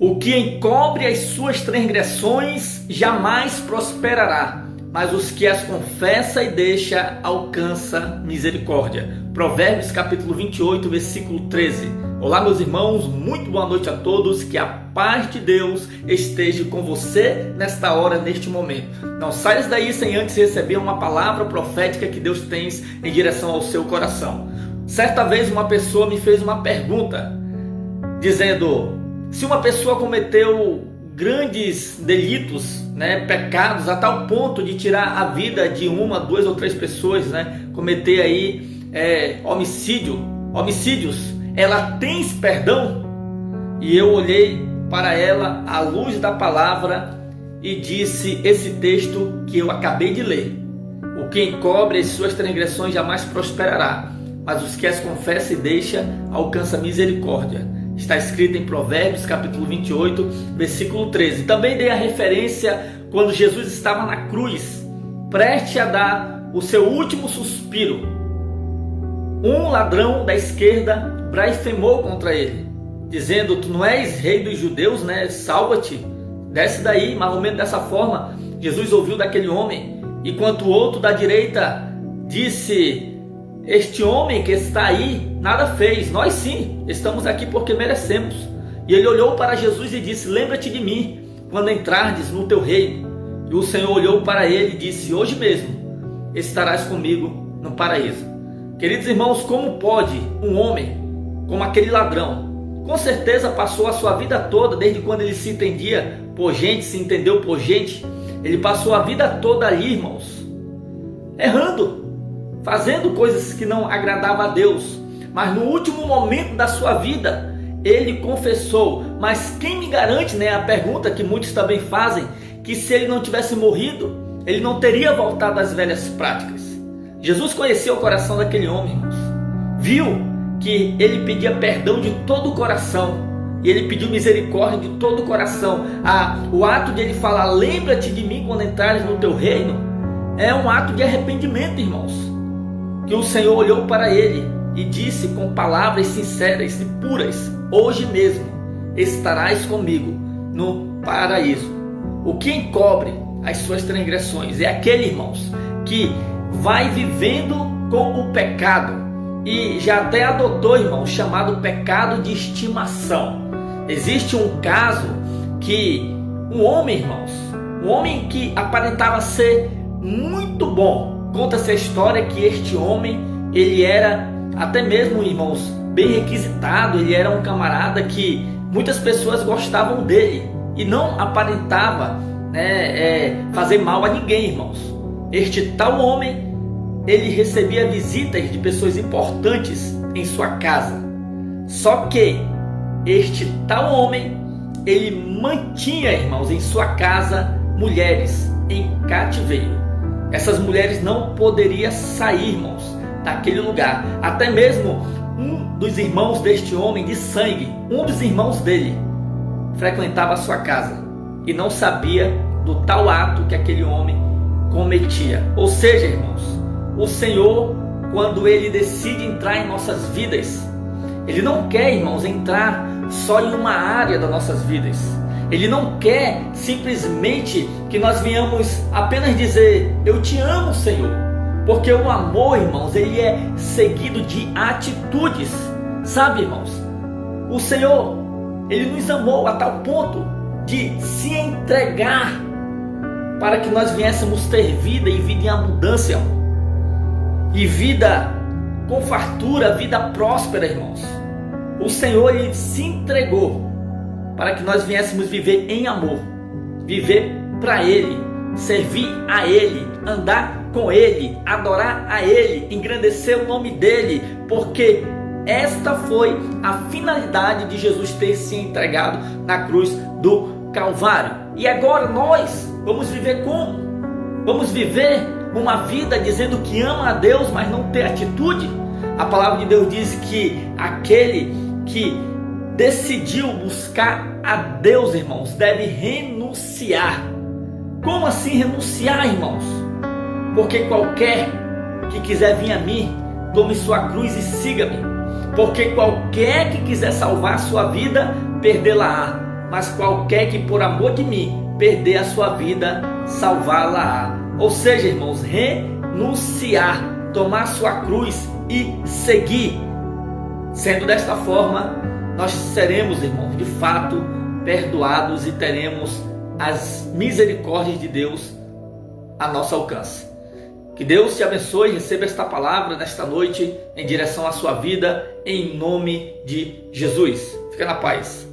O que encobre as suas transgressões jamais prosperará, mas os que as confessa e deixa alcança misericórdia. Provérbios capítulo 28, versículo 13. Olá, meus irmãos, muito boa noite a todos, que a paz de Deus esteja com você nesta hora, neste momento. Não saias daí sem antes receber uma palavra profética que Deus tem em direção ao seu coração. Certa vez uma pessoa me fez uma pergunta, dizendo: se uma pessoa cometeu grandes delitos, pecados, a tal ponto de tirar a vida de uma, duas ou três pessoas, cometer aí homicídios, ela tem perdão? E eu olhei para ela à luz da palavra e disse esse texto que eu acabei de ler: o que encobre as suas transgressões jamais prosperará, mas os que as confessa e deixa alcança misericórdia. Está escrito em Provérbios capítulo 28, versículo 13. Também dei a referência quando Jesus estava na cruz, prestes a dar o seu último suspiro. Um ladrão da esquerda blasfemou contra ele, dizendo: tu não és rei dos judeus, salva-te, desce daí. Mais ou menos dessa forma Jesus ouviu daquele homem, enquanto o outro da direita disse: este homem que está aí nada fez, nós sim, estamos aqui porque merecemos. E ele olhou para Jesus e disse: lembra-te de mim quando entrardes no teu reino. E o Senhor olhou para ele e disse: hoje mesmo estarás comigo no paraíso. Queridos irmãos, como pode um homem como aquele ladrão, com certeza passou a sua vida toda, desde quando ele se entendia por gente, se entendeu por gente, ele passou a vida toda ali, irmãos, errando, fazendo coisas que não agradavam a Deus, mas no último momento da sua vida ele confessou. Mas quem me garante, a pergunta que muitos também fazem, que se ele não tivesse morrido, ele não teria voltado às velhas práticas? Jesus conhecia o coração daquele homem, irmãos, viu que ele pedia perdão de todo o coração, e ele pediu misericórdia de todo o coração. O ato de ele falar: lembra-te de mim quando entrares no teu reino, é um ato de arrependimento, irmãos, que o Senhor olhou para ele e disse com palavras sinceras e puras: hoje mesmo estarás comigo no paraíso. O que encobre as suas transgressões é aquele, irmãos, que vai vivendo com o pecado e já até adotou, irmãos, chamado pecado de estimação. Existe um caso que um homem, irmãos, um homem que aparentava ser muito bom, conta-se a história que este homem, ele era até mesmo, irmãos, bem requisitado. Ele era um camarada que muitas pessoas gostavam dele e não aparentava fazer mal a ninguém, irmãos. Este tal homem, ele recebia visitas de pessoas importantes em sua casa. Só que este tal homem, ele mantinha, irmãos, em sua casa mulheres em cativeiro. Essas mulheres não poderiam sair, irmãos, daquele lugar. Até mesmo um dos irmãos deste homem de sangue, um dos irmãos dele, frequentava a sua casa e não sabia do tal ato que aquele homem cometia. Ou seja, irmãos, o Senhor, quando Ele decide entrar em nossas vidas, Ele não quer, irmãos, entrar só em uma área das nossas vidas. Ele não quer simplesmente que nós venhamos apenas dizer: eu te amo, Senhor. Porque o amor, irmãos, ele é seguido de atitudes. Sabe, irmãos, o Senhor, Ele nos amou a tal ponto de se entregar para que nós viéssemos ter vida, e vida em abundância, e vida com fartura, vida próspera, irmãos. O Senhor, Ele se entregou para que nós viéssemos viver em amor, viver para Ele, servir a Ele, andar com Ele, adorar a Ele, engrandecer o nome dEle, porque esta foi a finalidade de Jesus ter se entregado na cruz do Calvário. E agora nós vamos viver como? Vamos viver uma vida dizendo que ama a Deus, mas não ter atitude? A palavra de Deus diz que aquele que decidiu buscar a Deus, irmãos, deve renunciar. Como assim renunciar, irmãos? Porque qualquer que quiser vir a mim, tome sua cruz e siga-me. Porque qualquer que quiser salvar a sua vida, perdê-la-á. mas qualquer que por amor de mim perder a sua vida, salvá-la-á. Ou seja, irmãos, renunciar, tomar sua cruz e seguir. Sendo desta forma, nós seremos, irmãos, de fato perdoados e teremos as misericórdias de Deus a nosso alcance. Que Deus te abençoe e receba esta palavra nesta noite em direção à sua vida, em nome de Jesus. Fica na paz.